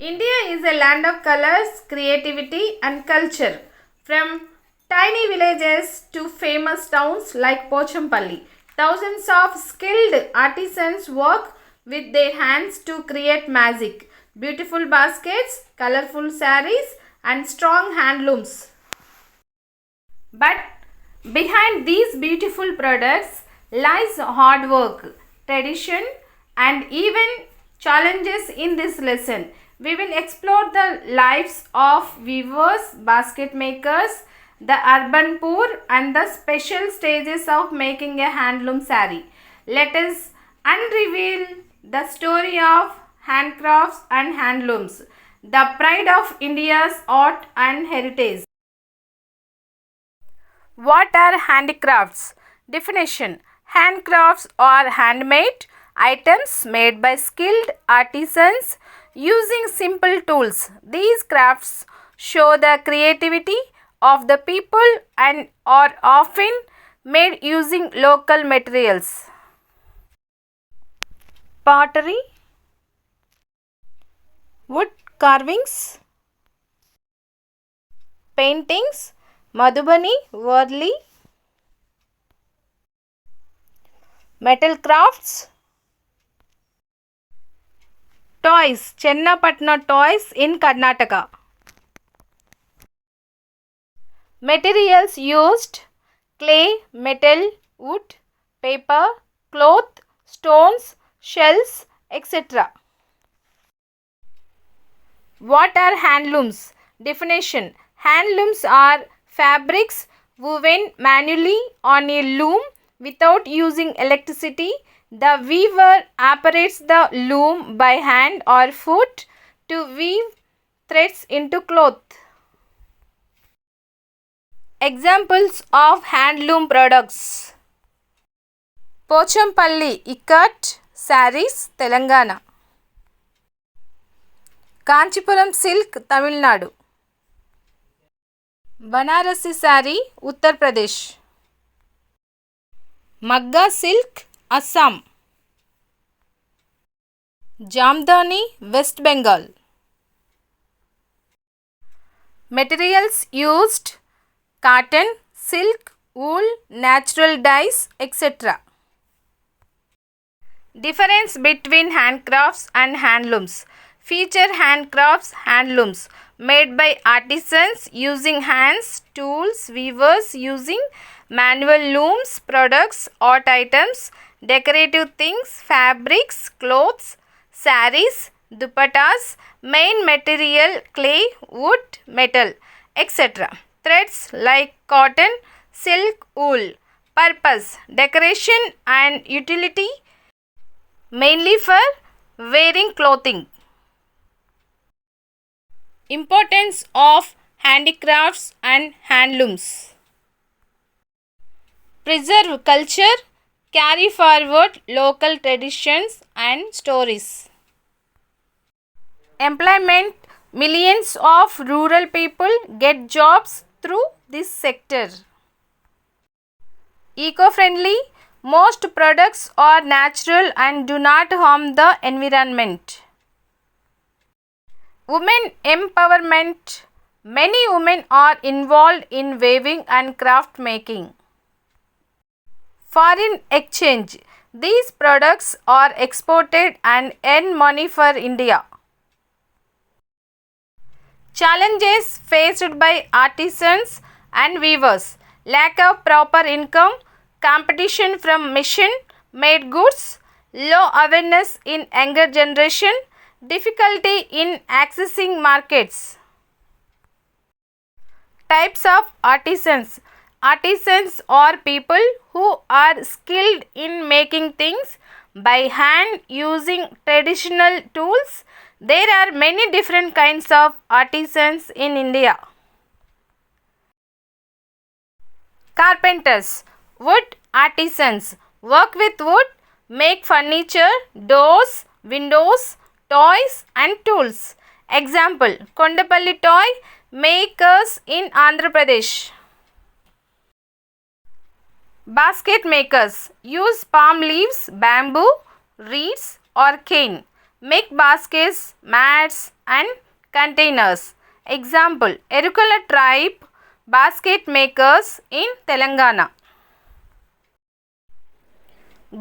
India is a land of colors, creativity and culture. From tiny villages to famous towns like Pochampally, thousands of skilled artisans work with their hands to create magic. Beautiful baskets, colorful saris and strong handlooms. But behind these beautiful products lies hard work, tradition and even challenges. In this lesson, we will explore the lives of weavers, basket makers, the urban poor and the special stages of making a handloom saree. Let us unreveal the story of handcrafts and handlooms, the pride of India's art and heritage. What are handicrafts? Definition: handcrafts are handmade items made by skilled artisans using simple tools. These crafts show the creativity of the people and are often made using local materials. Pottery, wood carvings, paintings, Madhubani, Worli, metal crafts, toys, Chennapatna toys in Karnataka. Materials used: clay, metal, wood, paper, cloth, stones, shells, etc. What are handlooms? Definition: handlooms are fabrics woven manually on a loom without using electricity. The weaver operates the loom by hand or foot to weave threads into cloth. Examples of handloom products: Pochampally ikat sarees, Telangana. Kanchipuram silk, Tamil Nadu. Banarasi saree, Uttar Pradesh. Magga silk, Assam. Jamdani, West Bengal. Materials used: cotton, silk, wool, natural dyes, etc. Difference between handcrafts and handlooms. Feature handcrafts, handlooms made by artisans using hands, tools, weavers using manual looms, products, art items, decorative things, fabrics, clothes, saris, dupattas, main material clay, wood, metal, etc. Threads like cotton, silk, wool. Purpose: decoration and utility, mainly for wearing clothing. Importance of handicrafts and handlooms: preserve culture, carry forward local traditions and stories. Employment: millions of rural people get jobs through this sector. Eco-friendly: most products are natural and do not harm the environment. Women empowerment: many women are involved in weaving and craft making. Foreign exchange: these products are exported and earn money for India. Challenges faced by artisans and weavers: lack of proper income, competition from machine-made goods, low awareness in younger generation, difficulty in accessing markets. Types of artisans: artisans are people who are skilled in making things by hand using traditional tools. There are many different kinds of artisans in India. Carpenters: wood artisans work with wood, make furniture, doors, windows, toys and tools. Example: Kondapalli toy makers in Andhra Pradesh. Basket makers use palm leaves, bamboo, reeds or cane. make baskets, mats and containers. Example, Erukala tribe basket makers in Telangana.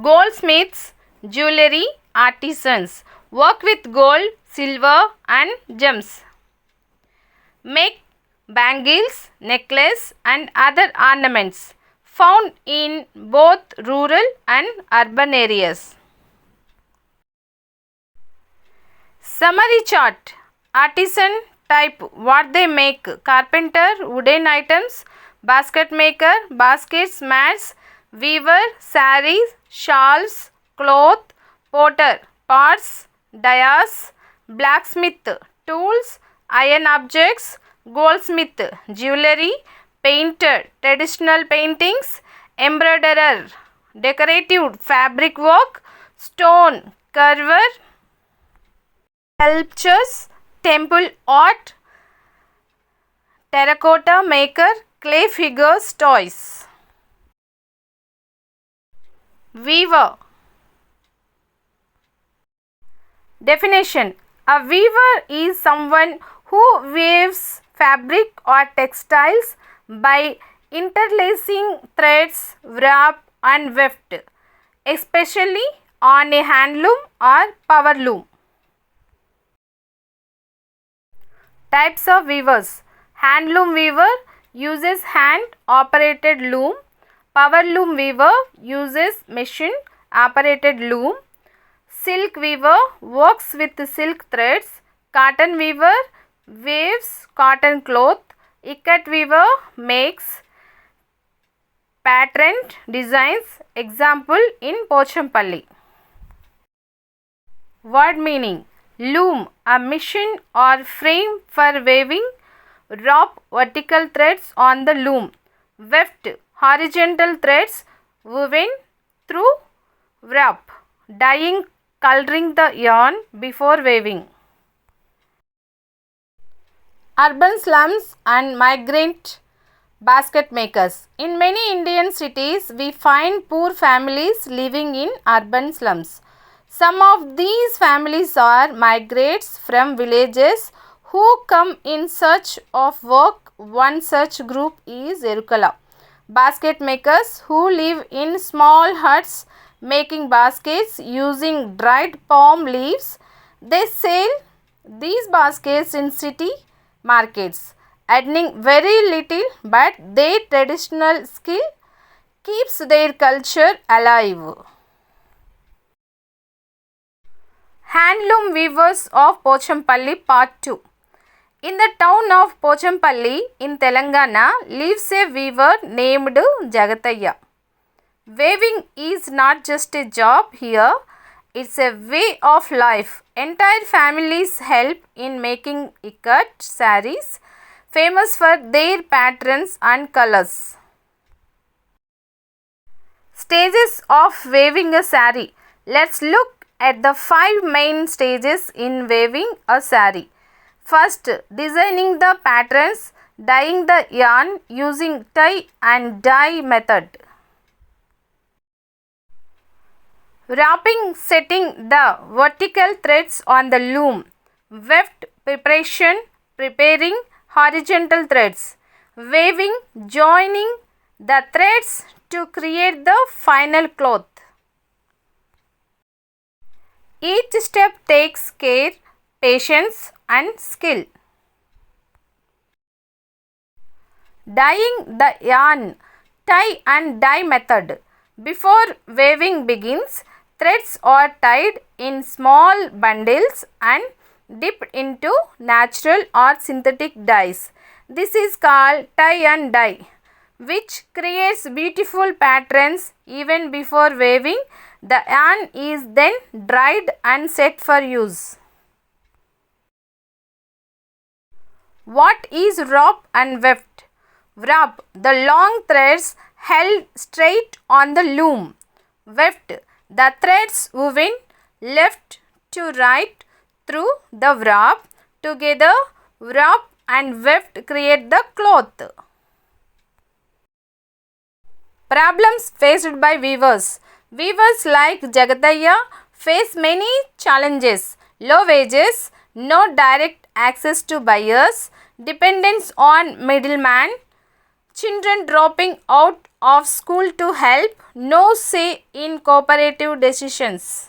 Goldsmiths, jewelry artisans, work with gold, silver and gems. Make bangles, necklace and other ornaments, found in both rural and urban areas. Summary chart. Artisan type, what they make: carpenter, wooden items; basket maker, baskets, mats; weaver, sarees, shawls, cloth; potter, pots, dyers; blacksmith, tools, iron objects; goldsmith, jewelry; painter, traditional paintings; embroiderer, decorative fabric work; stone carver, sculptures, temple art; terracotta maker, clay figures, toys. Weaver. Definition: a weaver is someone who weaves fabric or textiles by interlacing threads, warp and weft, especially on a handloom or power loom. Types of weavers: handloom weaver uses hand operated loom; power loom weaver uses machine operated loom; silk weaver works with silk threads; cotton weaver weaves cotton cloth; ikat weaver makes patterned designs. Example in Pochampally. Word meaning: loom, a machine or frame for weaving; warp, vertical threads on the loom; weft, horizontal threads woven through warp; dyeing, coloring the yarn before weaving. Urban slums and migrant basket makers. In many Indian cities, we find poor families living in urban slums. Some of these families are migrants from villages who come in search of work. One such group is Erukala basket makers, who live in small huts making baskets using dried palm leaves. They sell these baskets in city markets, earning very little, but their traditional skill keeps their culture alive. Handloom weavers of Pochampally Part 2. In the town of Pochampally in Telangana lives a weaver named Jagatayya. Weaving is not just a job here, it's a way of life. Entire families help in making ikat sarees, famous for their patterns and colors. Stages of weaving a saree. Let's look at the 5 main stages in weaving a saree. First, designing the patterns, dyeing the yarn using tie and dye method. Wrapping, setting the vertical threads on the loom. Weft, preparation, preparing horizontal threads. Weaving, joining the threads to create the final cloth. Each step takes care, patience and skill. Dyeing the yarn, tie and dye method. Before weaving begins, threads are tied in small bundles and dipped into natural or synthetic dyes. This is called tie and dye, which creates beautiful patterns. Even before weaving, the yarn is then dried and set for use. What is warp and weft? Warp, the long threads held straight on the loom. Weft, the threads woven left to right through the warp. Together, warp and weft create the cloth. Problems faced by weavers. Weavers like Jagatayya face many challenges. low wages, no direct access to buyers, dependence on middlemen, children dropping out of school to help, no say in cooperative decisions.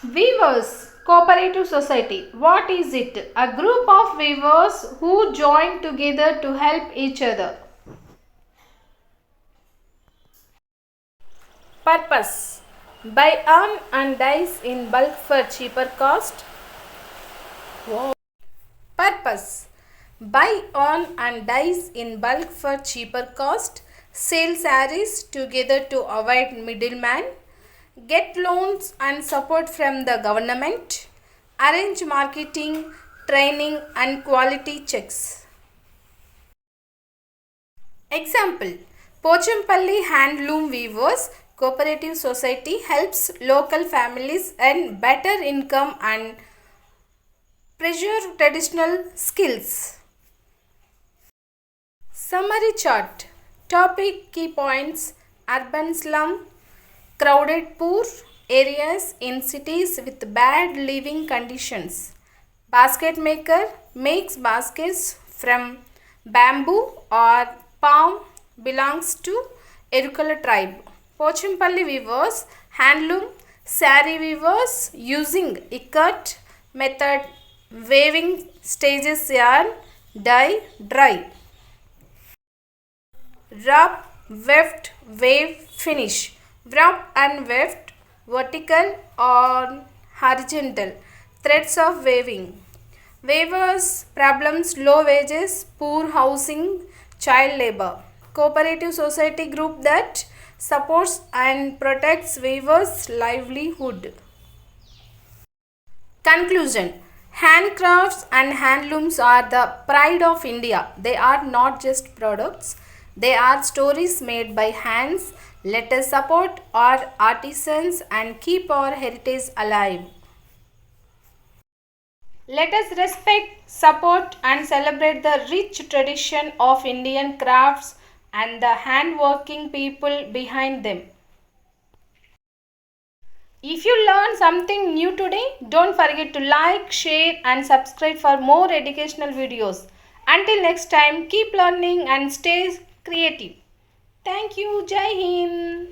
Weavers Cooperative Society. What is it? A group of weavers who join together to help each other. Purpose. Buy on and dies in bulk for cheaper cost. Wow. Purpose. Buy on and dies in bulk for cheaper cost. Sell sarees together to avoid middleman. Get loans and support from the government. Arrange marketing, training and quality checks. Example. Pochampally Handloom Weavers Cooperative Society helps local families earn better income and preserve traditional skills. Summary chart. Topic key points: urban slum, crowded poor areas in cities with bad living conditions. Basket maker makes baskets from bamboo or palm, belongs to Erukala tribe. Pochampally weavers, handloom, sari weavers using ikat method, weaving stages yarn, dye, dry. Wrap, weft, wave, finish. Wrap and weft, vertical or horizontal, threads of weaving. Weavers problems: low wages, poor housing, child labor. Cooperative society group that supports and protects weavers' livelihood. Conclusion. Handcrafts and handlooms are the pride of India. They are not just products, they are stories made by hands. Let us support our artisans and keep our heritage alive. Let us respect, support and celebrate the rich tradition of Indian crafts and the hand-working people behind them. If you learned something new today, don't forget to like, share and subscribe for more educational videos. Until next time, keep learning and stay creative. Thank you. Jai Hind.